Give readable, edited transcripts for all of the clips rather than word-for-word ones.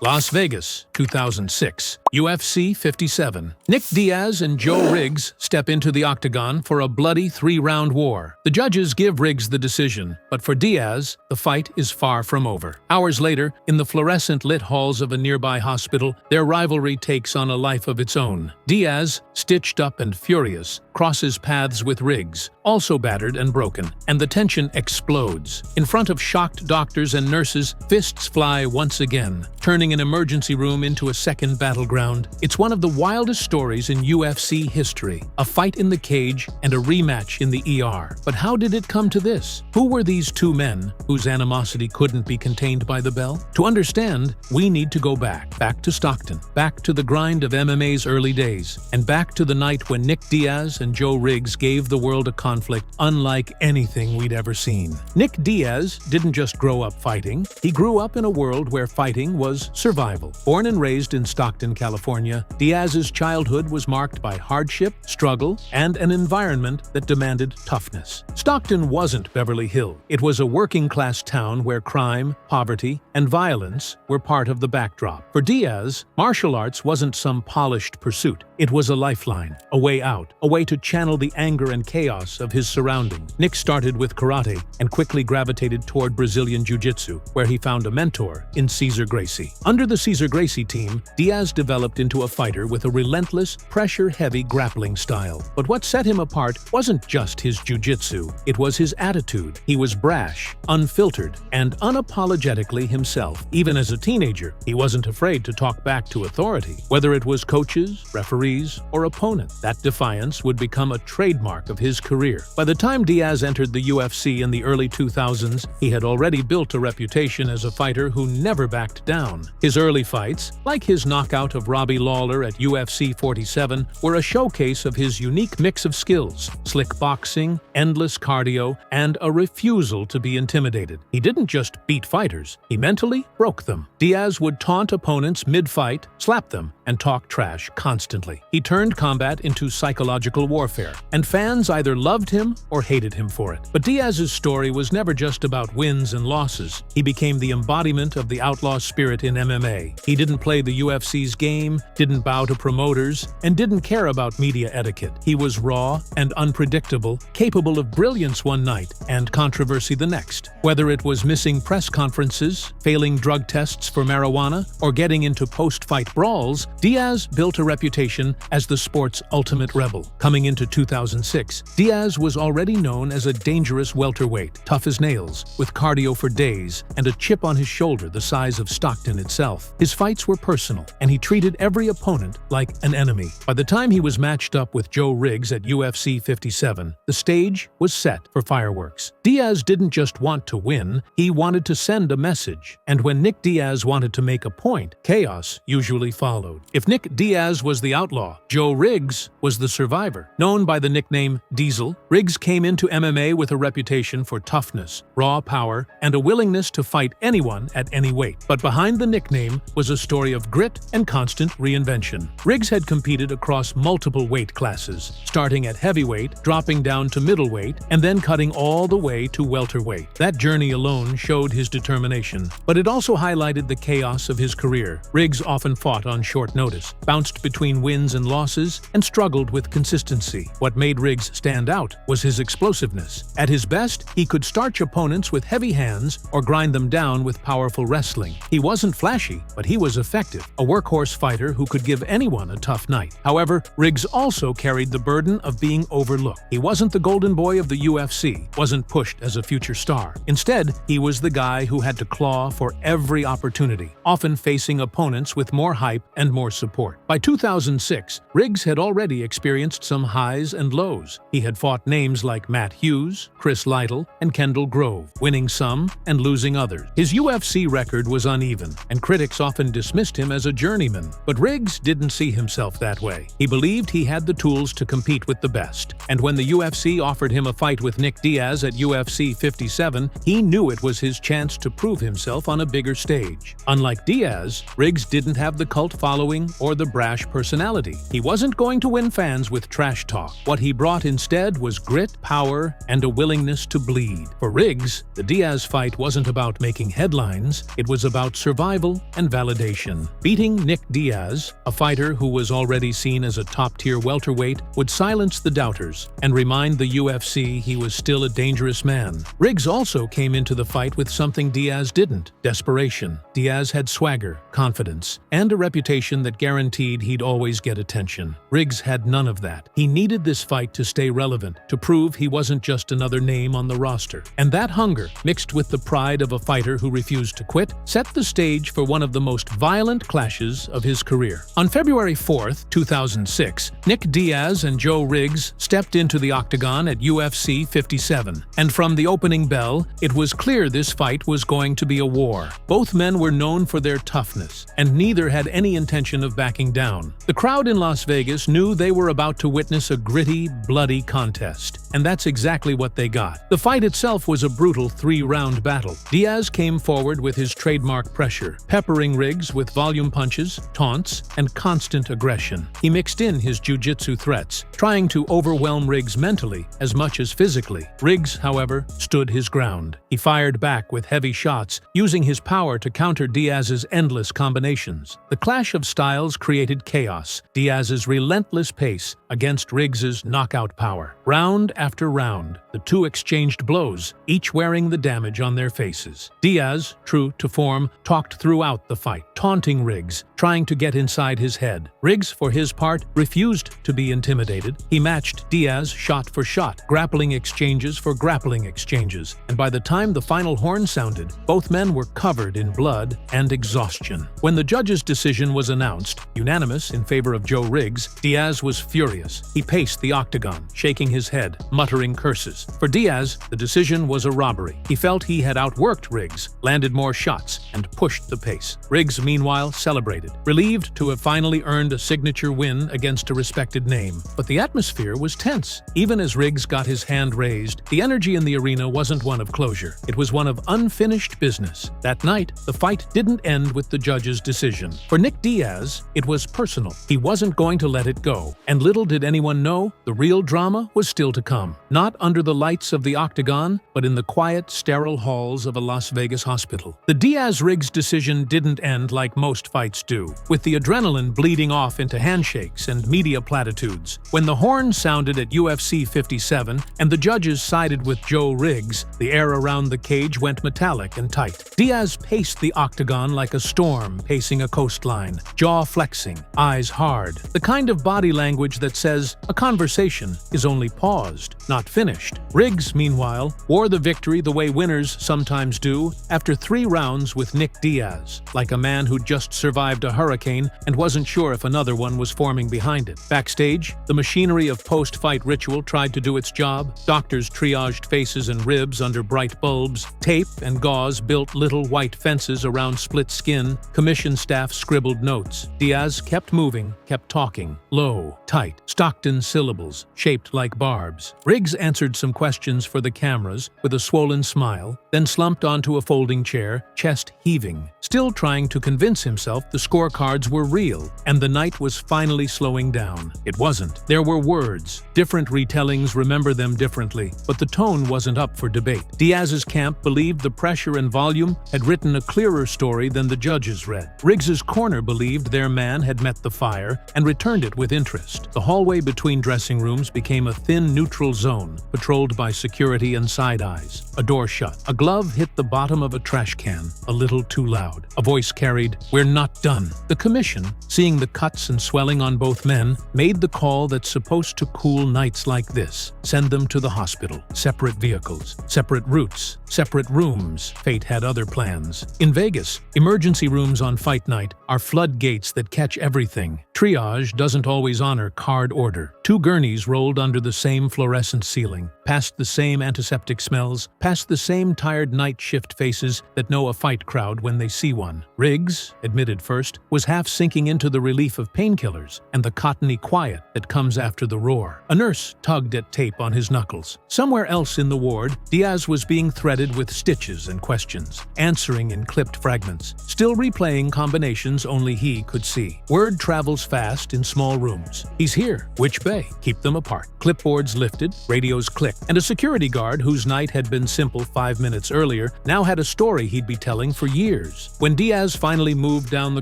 Las Vegas, 2006, UFC 57. Nick Diaz and Joe Riggs step into the Octagon for a bloody three-round war. The judges give Riggs the decision, but for Diaz, the fight is far from over. Hours later, in the fluorescent-lit halls of a nearby hospital, their rivalry takes on a life of its own. Diaz, stitched up and furious, crosses paths with Riggs, also battered and broken, and the tension explodes. In front of shocked doctors and nurses, fists fly once again, turning an emergency room into a second battleground. It's one of the wildest stories in UFC history. A fight in the cage and a rematch in the ER. But how did it come to this? Who were these two men whose animosity couldn't be contained by the bell? To understand, we need to go back to Stockton, back to the grind of MMA's early days, and back to the night when Nick Diaz and Joe Riggs gave the world a conflict unlike anything we'd ever seen. Nick Diaz didn't just grow up fighting, he grew up in a world where fighting was survival. Born and raised in Stockton, California, Diaz's childhood was marked by hardship, struggle, and an environment that demanded toughness. Stockton wasn't Beverly Hills. It was a working-class town where crime, poverty, and violence were part of the backdrop. For Diaz, martial arts wasn't some polished pursuit. It was a lifeline, a way out, a way to channel the anger and chaos of his surroundings. Nick started with karate and quickly gravitated toward Brazilian jiu-jitsu, where he found a mentor in Cesar Gracie. Under the Cesar Gracie team, Diaz developed into a fighter with a relentless, pressure-heavy grappling style. But what set him apart wasn't just his jiu-jitsu, it was his attitude. He was brash, unfiltered, and unapologetically himself. Even as a teenager, he wasn't afraid to talk back to authority, whether it was coaches, referees, or opponents. That defiance would become a trademark of his career. By the time Diaz entered the UFC in the early 2000s, he had already built a reputation as a fighter who never backed down. His early fights, like his knockout of Robbie Lawler at UFC 47, were a showcase of his unique mix of skills: slick boxing, endless cardio, and a refusal to be intimidated. He didn't just beat fighters, he mentally broke them. Diaz would taunt opponents mid-fight, slap them, and talk trash constantly. He turned combat into psychological warfare, and fans either loved him or hated him for it. But Diaz's story was never just about wins and losses. He became the embodiment of the outlaw spirit in MMA. He didn't play the UFC's game, didn't bow to promoters, and didn't care about media etiquette. He was raw and unpredictable, capable of brilliance one night and controversy the next. Whether it was missing press conferences, failing drug tests for marijuana, or getting into post-fight brawls, Diaz built a reputation as the sport's ultimate rebel. Coming into 2006, Diaz was already known as a dangerous welterweight, tough as nails, with cardio for days and a chip on his shoulder the size of Stockton itself. His fights were personal, and he treated every opponent like an enemy. By the time he was matched up with Joe Riggs at UFC 57, the stage was set for fireworks. Diaz didn't just want to win, he wanted to send a message. And when Nick Diaz wanted to make a point, chaos usually followed. If Nick Diaz was the outlaw, Joe Riggs was the survivor. Known by the nickname Diesel, Riggs came into MMA with a reputation for toughness, raw power, and a willingness to fight anyone at any weight. But behind the nickname was a story of grit and constant reinvention. Riggs had competed across multiple weight classes, starting at heavyweight, dropping down to middleweight, and then cutting all the way to welterweight. That journey alone showed his determination, but it also highlighted the chaos of his career. Riggs often fought on short notice, bounced between wins and losses, and struggled with consistency. What made Riggs stand out was his explosiveness. At his best, he could starch opponents with heavy hands or grind them down with powerful wrestling. He wasn't flashy, but he was effective, a workhorse fighter who could give anyone a tough night. However, Riggs also carried the burden of being overlooked. He wasn't the golden boy of the UFC, wasn't pushed as a future star. Instead, he was the guy who had to claw for every opportunity, often facing opponents with more hype and more support. By 2006, Riggs had already experienced some highs and lows. He had fought names like Matt Hughes, Chris Lytle, and Kendall Grove, winning some and losing others. His UFC record was uneven, and critics often dismissed him as a journeyman. But Riggs didn't see himself that way. He believed he had the tools to compete with the best. And when the UFC offered him a fight with Nick Diaz at UFC 57, he knew it was his chance to prove himself on a bigger stage. Unlike Diaz, Riggs didn't have the cult following or the brash personality. He wasn't going to win fans with trash talk. What he brought instead was grit, power, and a willingness to bleed. For Riggs, the Diaz fight wasn't about making headlines, it was about survival and validation. Beating Nick Diaz, a fighter who was already seen as a top-tier welterweight, would silence the doubters and remind the UFC he was still a dangerous man. Riggs also came into the fight with something Diaz didn't: desperation. Diaz had swagger, confidence, and a reputation that guaranteed he'd always get attention. Riggs had none of that. He needed this fight to stay relevant, to prove he wasn't just another name on the roster. And that hunger, mixed with the pride of a fighter who refused to quit, set the stage for one of the most violent clashes of his career. On February 4th, 2006, Nick Diaz and Joe Riggs stepped into the Octagon at UFC 57. And from the opening bell, it was clear this fight was going to be a war. Both men were known for their toughness, and neither had any intention of backing down. The crowd in Las Vegas knew they were about to witness a gritty, bloody contest, and that's exactly what they got. The fight itself was a brutal 3-round battle. Diaz came forward with his trademark pressure, peppering Riggs with volume punches, taunts, and constant aggression. He mixed in his jiu-jitsu threats, trying to overwhelm Riggs mentally as much as physically. Riggs, however, stood his ground. He fired back with heavy shots, using his power to counter Diaz's endless combinations. The clash of styles created chaos, Diaz's relentless pace against Riggs's knockout power. Round after round, the two exchanged blows, each wearing the damage on their faces. Diaz, true to form, talked throughout the fight, taunting Riggs, trying to get inside his head. Riggs, for his part, refused to be intimidated. He matched Diaz shot for shot, grappling exchanges for grappling exchanges, and by the time the final horn sounded, both men were covered in blood and exhaustion. When the judge's decision was announced, unanimous in favor of Joe Riggs, Diaz was furious. He paced the octagon, shaking his head, muttering curses. For Diaz, the decision was a robbery. He felt he had outworked Riggs, landed more shots, and pushed the pace. Riggs, meanwhile, celebrated, relieved to have finally earned a signature win against a respected name. But the atmosphere was tense. Even as Riggs got his hand raised, the energy in the arena wasn't one of closure. It was one of unfinished business. That night, the fight didn't end with the judge's decision. For Nick Diaz, it was personal. He wasn't going to let it go. And little did anyone know, the real drama was still to come. Not under the lights of the Octagon, but in the quiet, sterile halls of a Las Vegas hospital. The Diaz-Riggs decision didn't end like most fights do, with the adrenaline bleeding off into handshakes and media platitudes. When the horn sounded at UFC 57 and the judges sided with Joe Riggs, the air around the cage went metallic and tight. Diaz paced the octagon like a storm pacing a coastline, jaw flexing, eyes hard, the kind of body language that says a conversation is only paused, not finished. Riggs, meanwhile, wore the victory the way winners sometimes do after 3 rounds with Nick Diaz, like a man who'd just survived a hurricane and wasn't sure if another one was forming behind it. Backstage, the machinery of post-fight ritual tried to do its job. Doctors triaged faces and ribs under bright bulbs. Tape and gauze built little white fences around split skin. Commission staff scribbled notes. Diaz kept moving, kept talking. Low, tight, Stockton syllables, shaped like barbs. Riggs answered some questions for the cameras with a swollen smile, then slumped onto a folding chair, chest heaving, still trying to convince himself the scorecards were real and the night was finally slowing down. It wasn't. There were words. Different retellings remember them differently, but the tone wasn't up for debate. Diaz's camp believed the pressure and volume had written a clearer story than the judges read. Riggs's corner believed their man had met the fire and returned it with interest. The hallway between dressing rooms became a thin neutral zone, patrolled by security and side eyes. A door shut. A glove hit the bottom of a trash can, a little too loud. A voice carried, "We're not done." The commission, seeing the cuts and swelling on both men, made the call that's supposed to cool nights like this. Send them to the hospital. Separate vehicles, separate routes, separate rooms. Fate had other plans. In Vegas, emergency rooms on fight night are floodgates that catch everything. Triage doesn't always honor card order. 2 gurneys rolled under the same fluorescent ceiling, past the same antiseptic smells, past the same tired night shift faces that know a fight crowd when they see one. Riggs, admitted first, was half sinking into the relief of painkillers and the cottony quiet that comes after the roar. A nurse tugged at tape on his knuckles. Somewhere else in the ward, Diaz was being threaded with stitches and questions, answering in clipped fragments, still replaying combinations only he could see. Word travels fast in small rooms. He's here. Which bay? Keep them apart. Clipboards lifted, radios clicked, and a security guard whose night had been simple 5 minutes earlier now had a story he'd be telling for years. When Diaz finally moved down the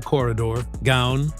corridor, gown,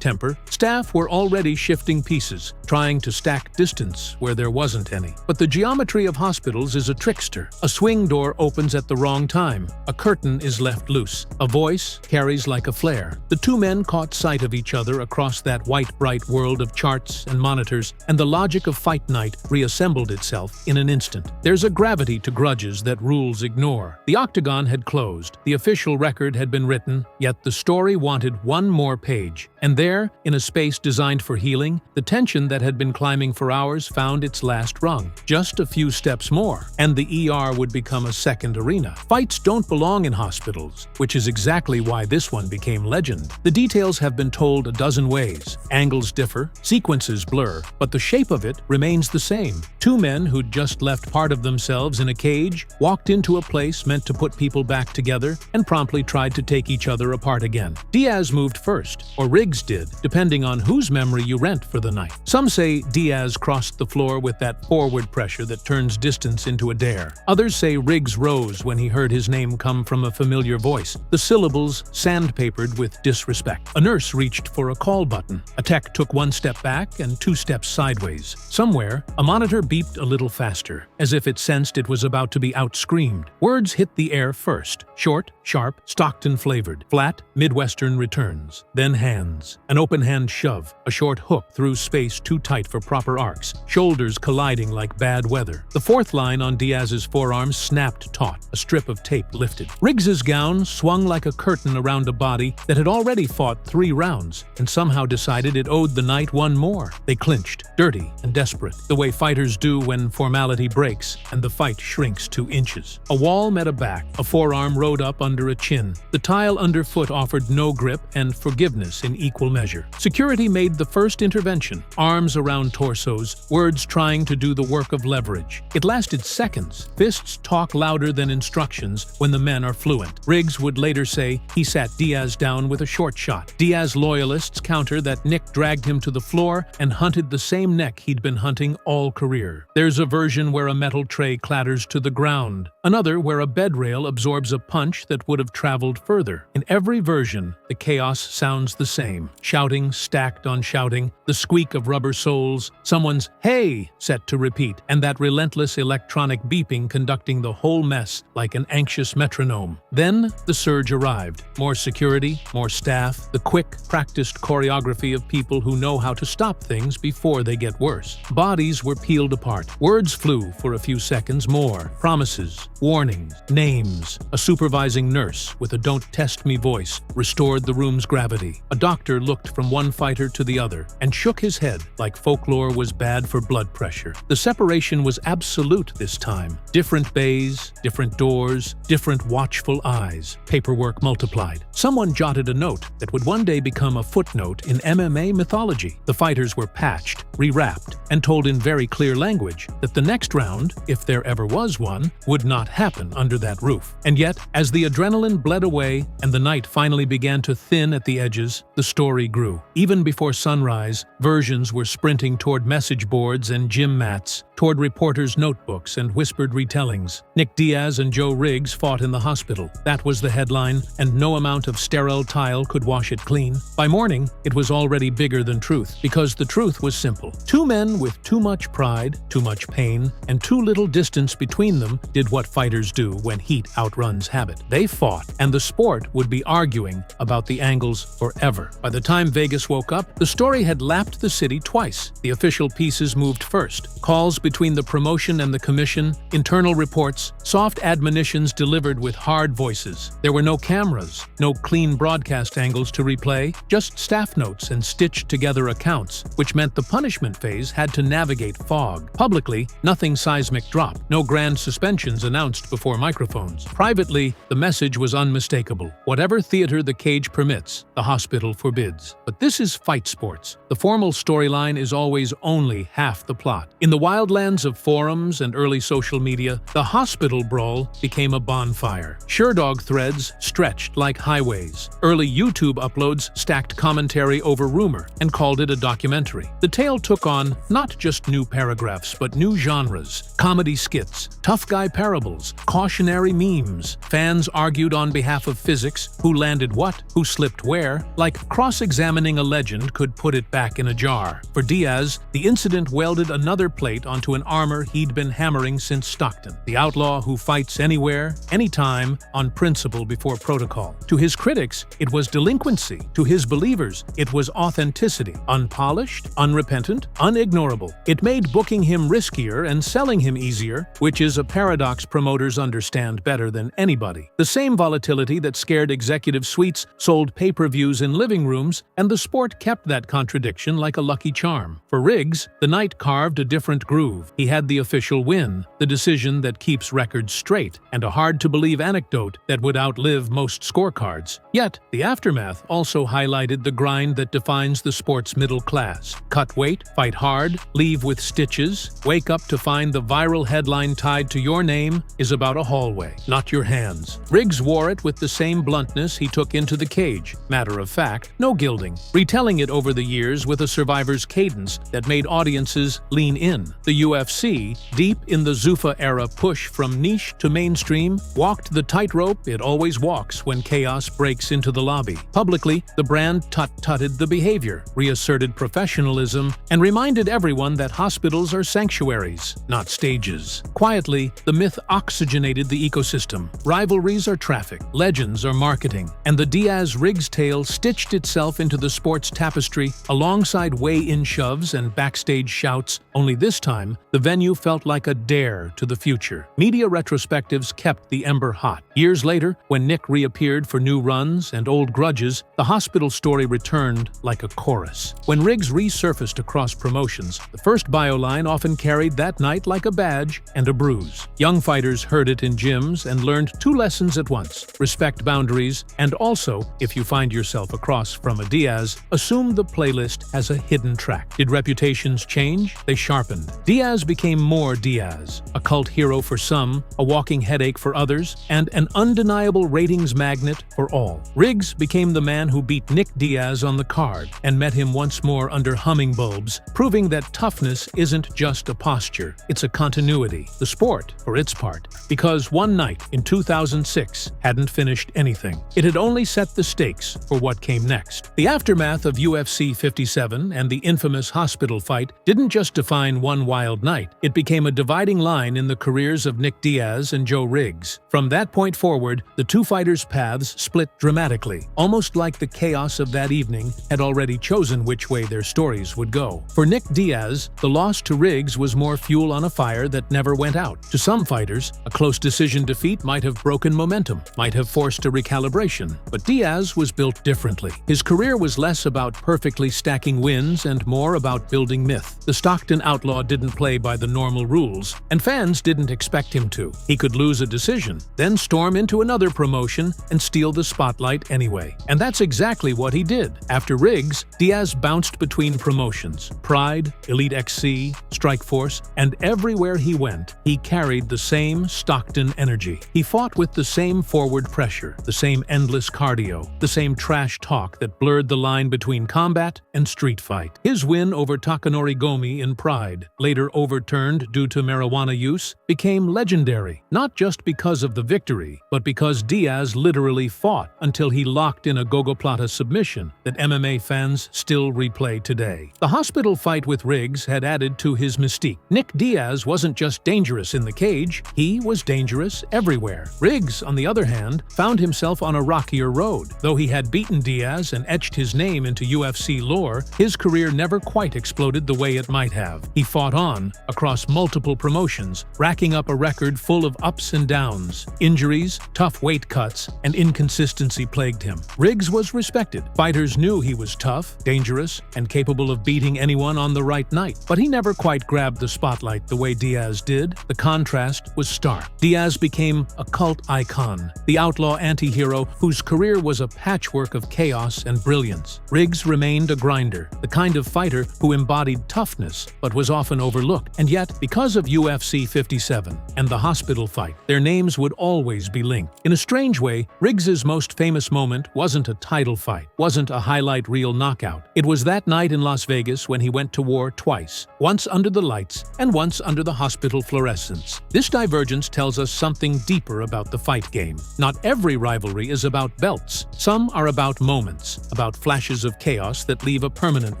temper, staff were already shifting pieces, trying to stack distance where there wasn't any. But the geometry of hospitals is a trickster. A swing door opens at the wrong time. A curtain is left loose. A voice carries like a flare. The two men caught sight of each other across that white, bright world of charts and monitors, and the logic of fight night reassembled itself in an instant. There's a gravity to grudges that rules ignore. The Octagon had closed. The official record had been written, yet the story wanted one more page. And there, in a space designed for healing, the tension that had been climbing for hours found its last rung. Just a few steps more, and the ER would become a second arena. Fights don't belong in hospitals, which is exactly why this one became legend. The details have been told a dozen ways. Angles differ, sequences blur, but the shape of it remains the same. Two men who'd just left part of themselves in a cage walked into a place meant to put people back together and promptly tried to take each other apart again. Diaz moved first, or Riggs did, depending on whose memory you rent for the night. Some say Diaz crossed the floor with that forward pressure that turns distance into a dare. Others say Riggs rose when he heard his name come from a familiar voice, the syllables sandpapered with disrespect. A nurse reached for a call button. A tech took one step back and 2 steps sideways. Somewhere, a monitor beeped a little faster, as if it sensed it was about to be outscreamed. Words hit the air first. Short, sharp, Stockton flavored. Flat, Midwestern returns. Then hands. An open hand shove. A short hook through space too tight for proper arcs. Shoulders colliding like bad weather. The fourth line on Diaz's forearm snapped taut. A strip of tape lifted. Riggs's gown swung like a curtain around a body that had already fought 3 rounds and somehow decided it owed the night one more. They clinched, dirty and desperate, the way fighters do when formality breaks and the fight shrinks 2 inches. A wall met a back. A forearm rode up under a chin. The tile underfoot offered no grip and forgiveness in equal measure. Security made the first intervention, arms around torsos, words trying to do the work of leverage. It lasted seconds. Fists talk louder than instructions when the men are fluent. Riggs would later say he sat Diaz down with a short shot. Diaz loyalists counter that Nick dragged him to the floor and hunted the same neck he'd been hunting all career. There's a version where a metal tray clatters to the ground, another where a bed rail absorbs a punch that would have traveled further. In every version, the chaos sounds the same. Shouting stacked on shouting, the squeak of rubber soles, someone's "hey" set to repeat, and that relentless electronic beeping conducting the whole mess like an anxious metronome. Then the surge arrived. More security, more staff, the quick, practiced choreography of people who know how to stop things before they get worse. Bodies were peeled apart. Words flew for a few seconds more. Promises, warnings, names. A supervising nurse with a "don't test me" voice restored the room's gravity. A doctor looked from one fighter to the other and shook his head like Folklore was bad for blood pressure. The separation was absolute this time. Different bays, different doors, different watchful eyes. Paperwork multiplied. Someone jotted a note that would one day become a footnote in MMA mythology. The fighters were patched, rewrapped, and told in very clear language that the next round, if there ever was one, would not happen under that roof. And yet, as the adrenaline bled away and the night finally began to thin at the edges, the story grew. Even before sunrise, versions were sprinting toward message boards and gym mats, toward reporters' notebooks and whispered retellings. Nick Diaz and Joe Riggs fought in the hospital. That was the headline, and no amount of sterile tile could wash it clean. By morning, it was already bigger than truth, because the truth was simple. Two men with too much pride, too much pain, and too little distance between them did what fighters do when heat outruns habit. They fought, and the sport would be arguing about the angles forever. By the time Vegas woke up, the story had lapped the city twice. The official pieces moved first. Calls between the promotion and the commission, internal reports, soft admonitions delivered with hard voices. There were no cameras, no clean broadcast angles to replay, just staff notes and stitched together accounts, which meant the punishment phase had to navigate fog. Publicly, nothing seismic dropped, no grand suspensions announced before microphones. Privately, the message was unmistakable. Whatever theater the cage permits, the hospital forbids. But this is fight sports. The formal storyline storyline is always only half the plot. In the wildlands of forums and early social media, the hospital brawl became a bonfire. Sherdog threads stretched like highways. Early YouTube uploads stacked commentary over rumor and called it a documentary. The tale took on not just new paragraphs, but new genres: comedy skits, tough guy parables, cautionary memes. Fans argued on behalf of physics, who landed what, who slipped where. Like cross-examining a legend could put it back in a jar. For Diaz, the incident welded another plate onto an armor he'd been hammering since Stockton. The outlaw who fights anywhere, anytime, on principle before protocol. To his critics, it was delinquency. To his believers, it was authenticity. Unpolished, unrepentant, unignorable. It made booking him riskier and selling him easier, which is a paradox promoters understand better than anybody. The same volatility that scared executive suites sold pay-per-views in living rooms, and the sport kept that contradiction like a lucky charm. For Riggs, the night carved a different groove. He had the official win, the decision that keeps records straight, and a hard-to-believe anecdote that would outlive most scorecards. Yet, the aftermath also highlighted the grind that defines the sport's middle class. Cut weight, fight hard, leave with stitches, wake up to find the viral headline tied to your name is about a hallway, not your hands. Riggs wore it with the same bluntness he took into the cage. Matter of fact, no gilding, retelling it over the years with a survivor's cadence that made audiences lean in. The UFC, deep in the Zuffa-era push from niche to mainstream, walked the tightrope it always walks when chaos breaks into the lobby. Publicly, the brand tut-tutted the behavior, reasserted professionalism, and reminded everyone that hospitals are sanctuaries, not stages. Quietly, the myth oxygenated the ecosystem. Rivalries are traffic, legends are marketing, and the Diaz-Riggs tale stitched itself into the sport's tapestry alongside weigh-in shoves and backstage shouts, only this time, the venue felt like a dare to the future. Media retrospectives kept the ember hot. Years later, when Nick reappeared for new runs and old grudges, the hospital story returned like a chorus. When Riggs resurfaced across promotions, the first bioline often carried that night like a badge and a bruise. Young fighters heard it in gyms and learned two lessons at once: respect boundaries, and also, if you find yourself across from a Diaz, assume the playlist has a hidden track. Did reputations change? They sharpened. Diaz became more Diaz, a cult hero for some, a walking headache for others, and an undeniable ratings magnet for all. Riggs became the man who beat Nick Diaz on the card and met him once more under humming bulbs, proving that toughness isn't just a posture, it's a continuity. The sport, for its part, because one night in 2006 hadn't finished anything. It had only set the stakes for what came next. The aftermath of UFC 57 and the infamous hospital fight didn't just define one wild night, it became a dividing line in the careers of Nick Diaz and Joe Riggs. From that point forward, the two fighters' paths split dramatically, almost like the chaos of that evening had already chosen which way their stories would go. For Nick Diaz, the loss to Riggs was more fuel on a fire that never went out. To some fighters, a close decision defeat might have broken momentum, might have forced a recalibration. But Diaz was built differently. His career was less about perfectly stacking wins and more about building myth. The Stockton outlaw didn't play by the normal rules, and fans didn't expect him to. He could lose a decision, then storm into another promotion and steal the spotlight anyway. And that's exactly what he did. After Riggs, Diaz bounced between promotions. Pride, Elite XC, Strikeforce, and everywhere he went, he carried the same Stockton energy. He fought with the same forward pressure, the same endless cardio, the same trash talk that blurred the line between combat and street fight. His win over Takanori Gomi in Pride, later overturned due to marijuana use, became legendary, not just because of the victory, but because Diaz literally fought until he locked in a gogoplata submission that MMA fans still replay today. The hospital fight with Riggs had added to his mystique. Nick Diaz wasn't just dangerous in the cage, he was dangerous everywhere. Riggs, on the other hand, found himself on a rockier road. Though he had beaten Diaz and etched his name into UFC lore, his career never quite exploded the way it might have. He fought on, across multiple promotions, racking up a record full of ups and downs. Injuries, tough weight cuts, and inconsistency plagued him. Riggs was respected. Fighters knew he was tough, dangerous, and capable of beating anyone on the right night. But he never quite grabbed the spotlight the way Diaz did. The contrast was stark. Diaz became a cult icon, the outlaw anti-hero whose career was a patchwork of chaos and brilliance. Riggs remained a grinder, the kind of fighter who embodied toughness but was often overlooked. And yet, because of UFC 57 and the hospital fight, their names would always be linked. In a strange way, Riggs's most famous moment wasn't a title fight, wasn't a highlight reel knockout. It was that night in Las Vegas when he went to war twice, once under the lights and once under the hospital fluorescents. This divergence tells us something deeper about the fight game. Not every rivalry is about belts. Some are about moments, about flashes of chaos that leave a permanent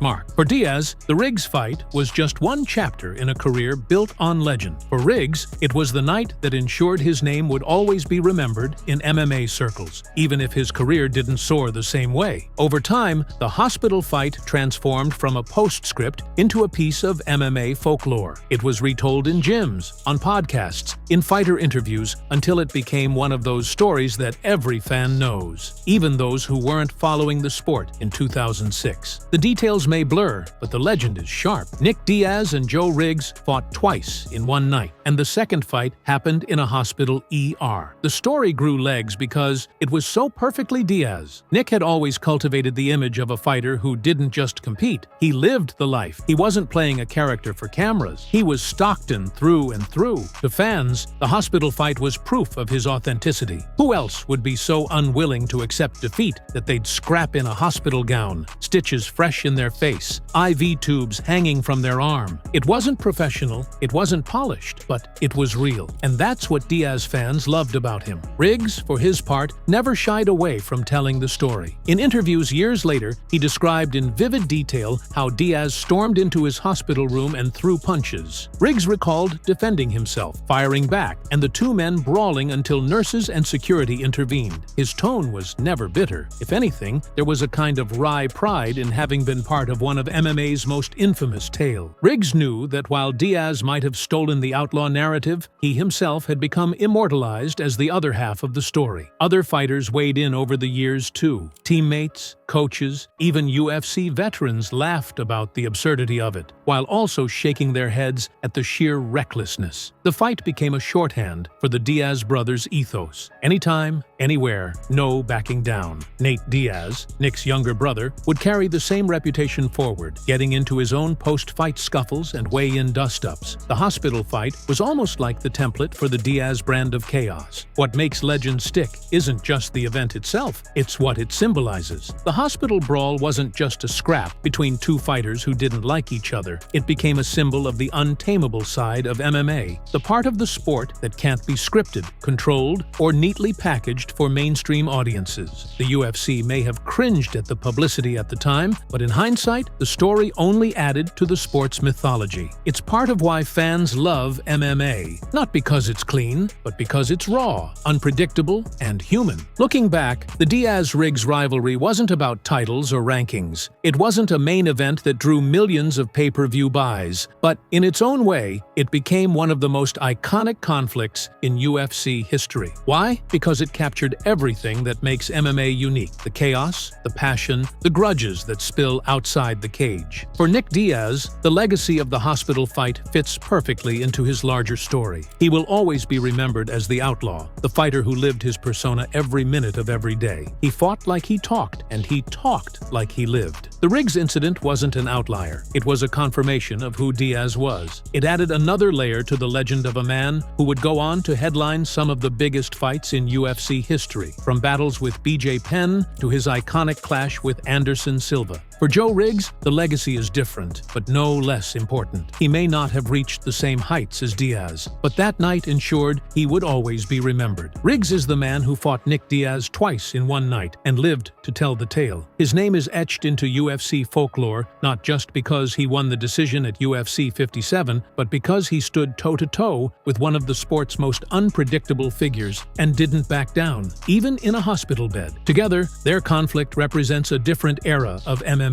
mark. For Diaz, the Riggs fight was just one chapter in a career built on legend. For Riggs, it was the night that ensured his name would always be remembered in MMA circles, even if his career didn't soar the same way. Over time, the hospital fight transformed from a postscript into a piece of MMA folklore. It was retold in gyms, on podcasts, in fighter interviews, until it became one of those stories that every fan knows, even those who weren't following the sport in 2006. The details may blur, but the legend is sharp. Nick Diaz and Joe Riggs fought twice in one night, and the second fight happened in a hospital ER. The story grew legs because it was so perfectly Diaz. Nick had always cultivated the image of a fighter who didn't just compete, he lived the life. He wasn't playing a character for cameras. He was Stockton through and through. To fans, the hospital fight was proof of his authenticity. Who else would be so unwilling to accept defeat that they'd scrap in a hospital gown, stitches fresh in their face, IV tubes hanging from their arm? It wasn't professional, it wasn't polished, but it was real. And that's what Diaz fans loved about him. Riggs, for his part, never shied away from telling the story. In interviews years later, he described in vivid detail how Diaz stormed into his hospital room and threw punches. Riggs recalled defending himself, firing back, and the two men brawling until nurses and security intervened. His tone was never bitter. If anything, there was a kind of wry pride in having been part of one of MMA's most infamous tales. Riggs knew that while Diaz might have stolen the outlaw narrative, he himself had become immortalized as the other half of the story. Other fighters weighed in over the years too. Teammates, coaches, even UFC veterans laughed about the absurdity of it, while also shaking their heads at the sheer recklessness. The fight became a shorthand for the Diaz brothers' ethos. Anytime, anywhere, no backing down. Nate Diaz, Nick's younger brother, would carry the same reputation forward, getting into his own post-fight scuffles and weigh-in dust-ups. The hospital fight was almost like the template for the Diaz brand of chaos. What makes legends stick isn't just the event itself, it's what it symbolizes. The hospital brawl wasn't just a scrap between two fighters who didn't like each other. It became a symbol of the untamable side of MMA, the part of the sport that can't be scripted, controlled, or neatly packaged for mainstream audiences. The UFC may have cringed at the publicity at the time, but in hindsight, the story only added to the sport's mythology. It's part of why fans love MMA, not because it's clean, but because it's raw, unpredictable, and human. Looking back, the Diaz-Riggs rivalry wasn't about titles or rankings. It wasn't a main event that drew millions of pay-per-view buys, but in its own way, it became one of the most iconic conflicts in UFC history. Why? Because it captured everything that makes MMA unique: the chaos, the passion, the grudges that spill outside the cage. For Nick Diaz, the legacy of the hospital fight fits perfectly into his larger story. He will always be remembered as the outlaw, the fighter who lived his persona every minute of every day. He fought like he talked, and he talked like he lived. The Riggs incident wasn't an outlier. It was a confirmation of who Diaz was. It added another layer to the legend of a man who would go on to headline some of the biggest fights in UFC history, from battles with BJ Penn to his iconic clash with Anderson Silva. For Joe Riggs, the legacy is different, but no less important. He may not have reached the same heights as Diaz, but that night ensured he would always be remembered. Riggs is the man who fought Nick Diaz twice in one night and lived to tell the tale. His name is etched into UFC folklore, not just because he won the decision at UFC 57, but because he stood toe-to-toe with one of the sport's most unpredictable figures and didn't back down, even in a hospital bed. Together, their conflict represents a different era of MMA,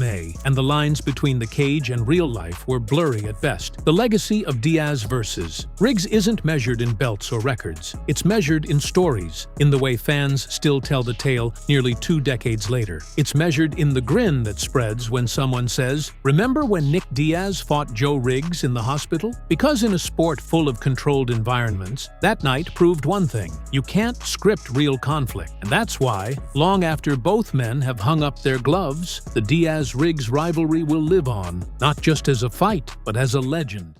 and the lines between the cage and real life were blurry at best. The legacy of Diaz versus Riggs isn't measured in belts or records. It's measured in stories, in the way fans still tell the tale nearly 2 decades later. It's measured in the grin that spread spreads when someone says, "Remember when Nick Diaz fought Joe Riggs in the hospital?" Because in a sport full of controlled environments, that night proved one thing: you can't script real conflict. And that's why, long after both men have hung up their gloves, the Diaz-Riggs rivalry will live on, not just as a fight, but as a legend.